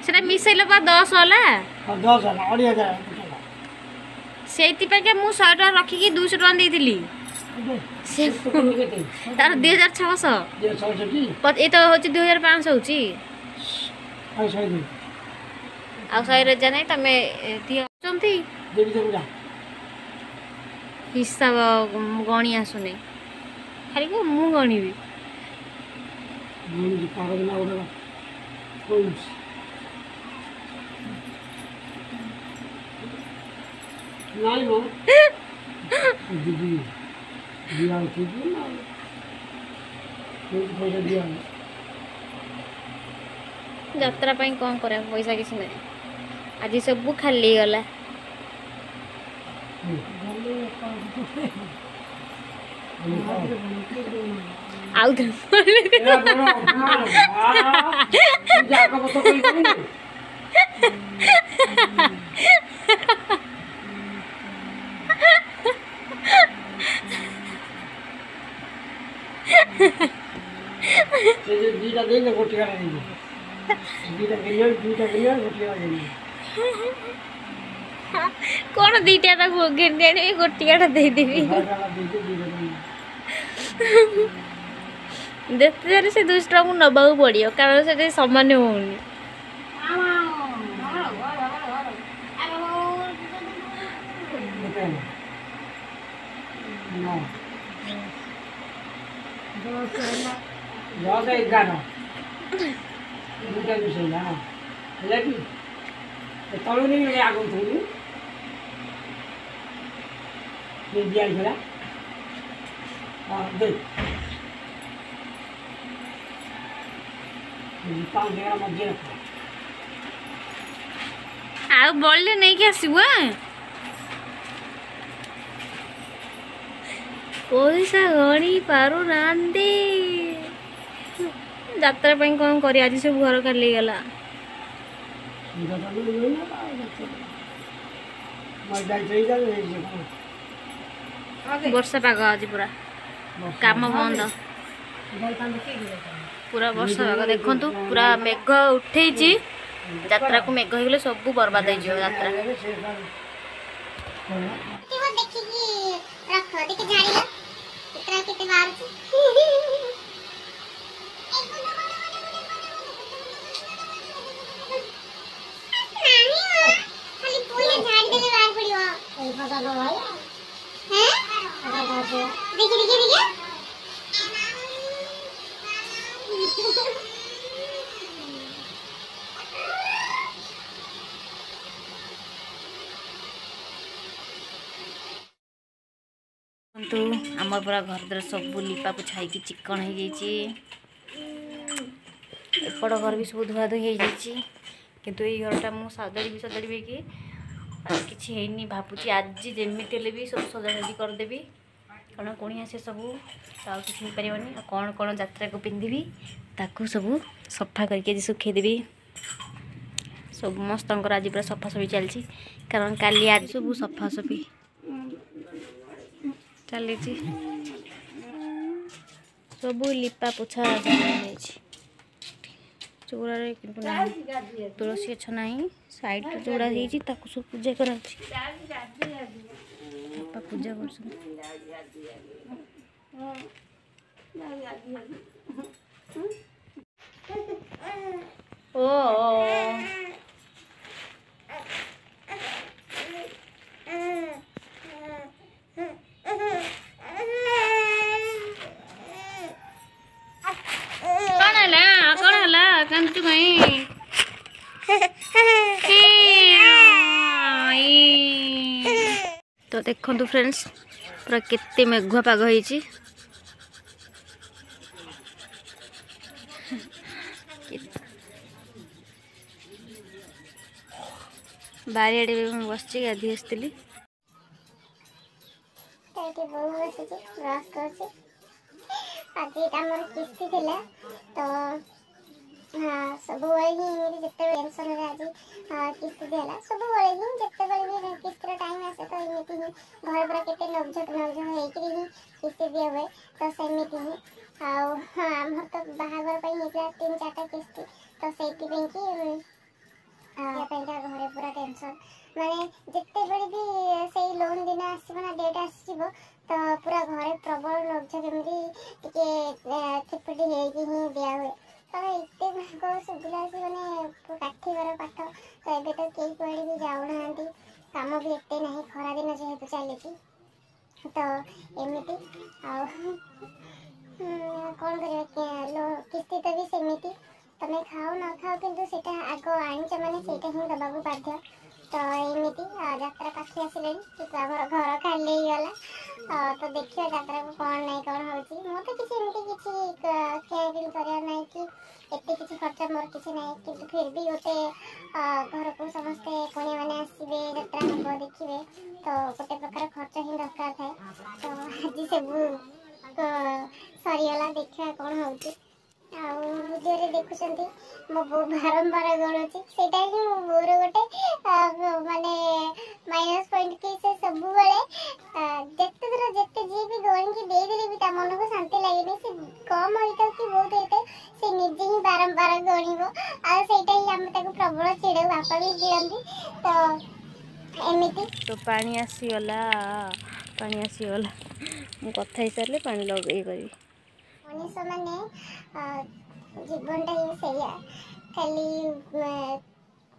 सेटा मिसेले बा 10 होला 10 होला 2,000 सेति पे के मु 100 टका रखी की 200 टका देइथिली से तार 2600 पत ए तो होची 2500 होची आ 100 रे जाने तमे दियो चंती देवी देवी हिसाब गणी आसुने खाली को मु गणीबी मुझे कागज ना उड़ेगा नहीं नो दीदी दिया ठीक है ना पैसा दिया यात्रा पई कोन करे पैसा किछ नै आज सब खाली गला आउ दीटा देंगे गोटिया देंगे दीटा गिरिया गोटिया देंगे कौन दीटा ता गिरने गोटिया दे देबी देखते जारे से 200 टका नबा पड़ियो कारण से सामान्य होनी आ बोलले नहीं के आसीबो पैसा गणी पारु नांदी यात्रा पई कोन करी आज सब घर खाली गला वर्षा पाग आज पूरा काम बंद पूरा वर्षा पाग देखंतु पूरा मेघ उठेची यात्रा को मेघ होगले सब बर्बाद हो जियो यात्रा तो आमर पूरा घर द्वार सब लिपा पोछा हो चिकन हो एपट घर भी सब धुआ धुई हो किंतु ये घरटा मुझे सजाड़ी कि किसी भावुची आज जमी भी सब सजाड़ी करदेवी कारण कौन आसे सब किसी हो पारनी कौन कौन यात्रा को पिंधि ताकू सब सफा करके सुखेदेवी समस्त आज पूरा सफासफी चलती कारण काली आज सब सफासफी चली सब लिपा पोछा चौरा किंतु तुलसी गछ ना साइड चौड़ा हो सब पूजा कर पूजा तो देखो फ्रेंड्स पूरा केते मेघुआ पाग होइची बारी आड़े बस गाधी आसती हाँ सब जिते टेंशन आज किस्ती दिला सब जिते किस्तर टाइम आसे तो एमती ही घर पूरा केते नवझट होकर ही किस्ती दि हुए तो सेमती ही आम तो बाहागर 3-4टा किस्ती तो से घरे पूरा टेंशन माने जितेबले भी से लोन दिन आसो ना डेट आसो तो पूरा घरे प्रबल लक्ष केमी टे चिपुटी ही दिया हुए तो एत सुविधा से मैंने काठीगर पाठ तो ये तो कई कड़े भी जाऊना कम भी एत ना खरा दिन जेहेतु चली तो एमती कौन कर किस्ती तो भी सेमती तमें खाओ न खाओ किंतु सेटा आग आनीच मैंने सेटा ही दबाक बाध्य तो एमती यात्रा पाखी आसिले आम घर खाली गला तो देखिए यात्रा को कौन नहीं कौन हो मत किसी किसी किनाकिनी करार ना कि एत किसी खर्च मोर किसी ना कि फिर भी गोटे घर को समस्ते कुणी मैंने आसवे यात्रा हम देखिए तो गोटे प्रकार खर्च ही दरकार थाए तो आज सब सरीगला देखा कौन हो भिडियो देखुं मो बो बारंबार गणुची से मो बोर गोटे माने माइनस पॉइंट कि से सब बेले जेते दूर जेते जी भी गणी की दे देले भी ता मन को शांति लागेनी से कम होइता कि बहुत होइता से निजे ही बारंबार गणिबो आ सेटा ही हम ताको प्रबल चिड़े बापा भी गिरंदी तो एमिति तो पानी आसीगला मु कथा ही सारे पानी लगे करी मनीष मैंने जीवनटा ही सैया खाली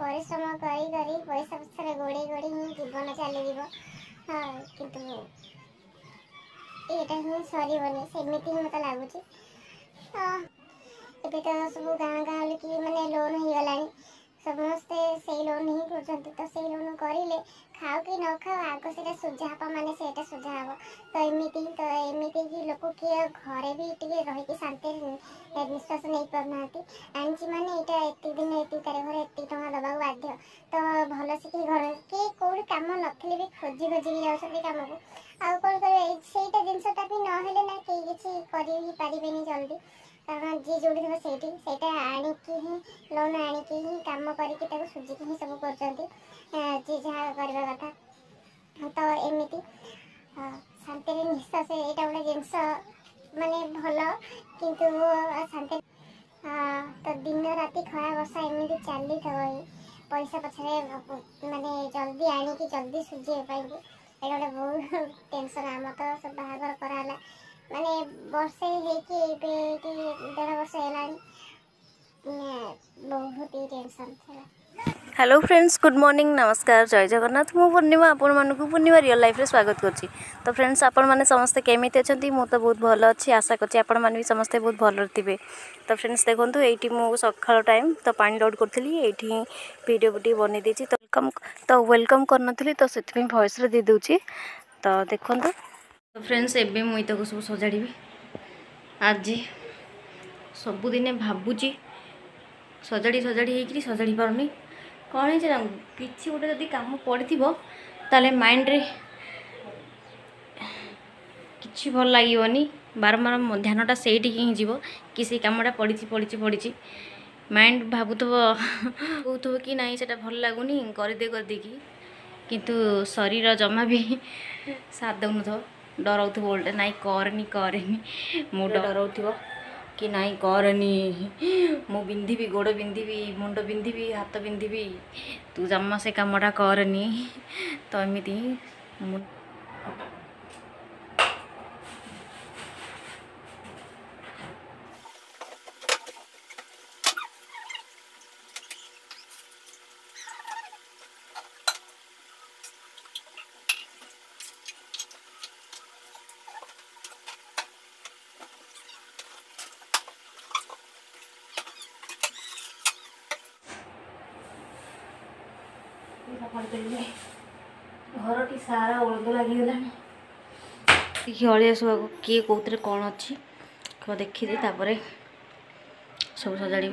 परिश्रम करी पैसा पछरे गोड़े गोड़े ही जीवन चली हाँ किंतु यहाँ ही सरबनी सेमती ही मत लगुच एबे तो सब गाँ गाँ कि मैंने लोन हो गला समस्ते से लोन ही कर तो से लोन करें खाओ कि न खाओ आग से सुझा हम माने से सुझा हम तो एमती कि लोक किए घरे भी टे रही शांति निश्वास नहीं पाना आनी मैंने यहाँ एत दिन एत तारीख एत टाँग दबा बाध्य तो भल से कि घर किए कौट कम नी भी खोजी खोजी भी जाऊँ कम को आउ कौन कर जिनसा भी नहेले ना कई किसी पारे जल्दी कारण जी जो थी आणिकी ही लोन आणिकी ही कम करके सुझिकी ही सब कर जी जहाँ करवा कथा तो एमती शांति निश्वास यहाँ गोटे जिनस माने भल किंतु शांति तो दिन राति खरा बर्षा एमती चली था पैसा पछरे माने जल्दी आणिकी जल्दी सुझे ये गोटे बहुत टेंशन आम तो सब बाहर कराला माने वर्षे कि 1.5 वर्ष है बहुत ही टेंशन था। हेलो फ्रेंड्स गुड मॉर्निंग नमस्कार जय जगन्नाथ मु पूर्णिमा आपण मानक पूर्णिमा रियल लाइफ रे स्वागत करछि। तो फ्रेंड्स आपण माने समस्त केमिति अछंती मु तो बहुत भल अछि आशा करछि आपण माने भी समस्त बहुत भल थिबे। तो फ्रेंड्स देखंतु एठी मु सखाळ टाइम तो पानी लोड करथली एठी वीडियो बुटी बनै देछि तो वेलकम करनथली तो सेति वॉइस रे दे दोछि तो देखंतु। तो फ्रेंड्स एबे मु इतको सब सजाड़ीबी आज सबुदिने भाबुची सजाड़ी होकि सजाड़ी पारनी कौन है कि गोटे जदि कम पड़ो ताले माइंड रे किसी भल लगे बारंबार ध्यानटा से ही जीव कि से कमटा पड़ी माइंड भावुव कहूब कि ना से भल लगुनि करदे कि किंतु शरीर जमा भी साथ दौन डराउथ बोलते नाई करनी मुंड डराउथ कि नाई करनी मु बिंधिबी गोड़ बिंधिबी मुंड बिंधिबी हाथ बिंधिबी तू जमा से कामटा करनी तो एमती घर टी सारा ओलद लगिगला अलिया सब किए कौन कौन अच्छी देखी तापर सब सजाड़ी।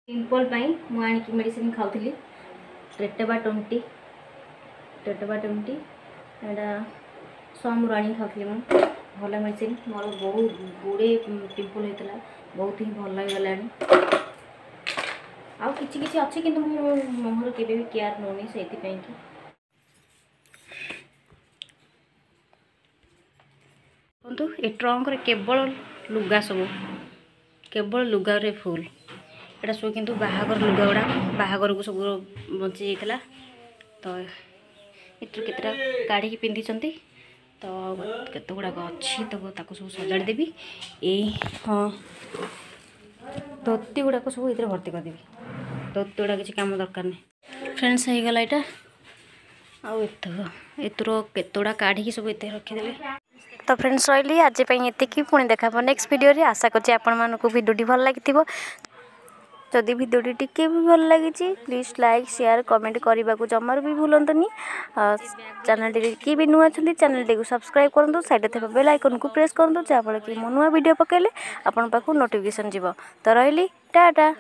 पिंपल मु आनिकी मेडिसिन खाऊली टेटबा 20 एटा समूह आनी खाऊली मु भल मेडिसिन मोर बहुत गुड़े पिंपल होता बहुत ही भल गला आउ किछि अच्छे कि मुहर के केयर नौनी से ए ट्रंक केवल लुगा सब केवल लुगा रे फुल एटा सब किंतु बाहागर लुगा गुड़ा बाहागर को सब बची जाता तो एटर केतटा काढ़ी पिंधि तो केत गुड़ाक अच्छी तो सब सजाड़ी देवी हाँ धोती गुड़ाक सब ये भर्ती करदेवी धोती गुड़ा किसी काम दरकार नहीं फ्रेंड्स हो गला यहाँ आउ एतर केतोड़ा काढ़ी सब ये रखीदे तो फ्रेंड्स रही आज ये पुणी देखा नेक्स्ट वीडियो रे आशा करছি आपको वीडियो भल लगी जदि वीडियो टी भी भल लगी प्लीज लाइक शेयर कमेंट करने को जमार भी भूलुनी चैनल टी भी नुआ चैनल टी सब्सक्राइब करूँ साइड थे बेल आइकन को प्रेस करूँ जहाँफल कि मो नुआ वीडियो पकेले आपन पाखु नोटिफिकेशन जीव तो रही टाटा।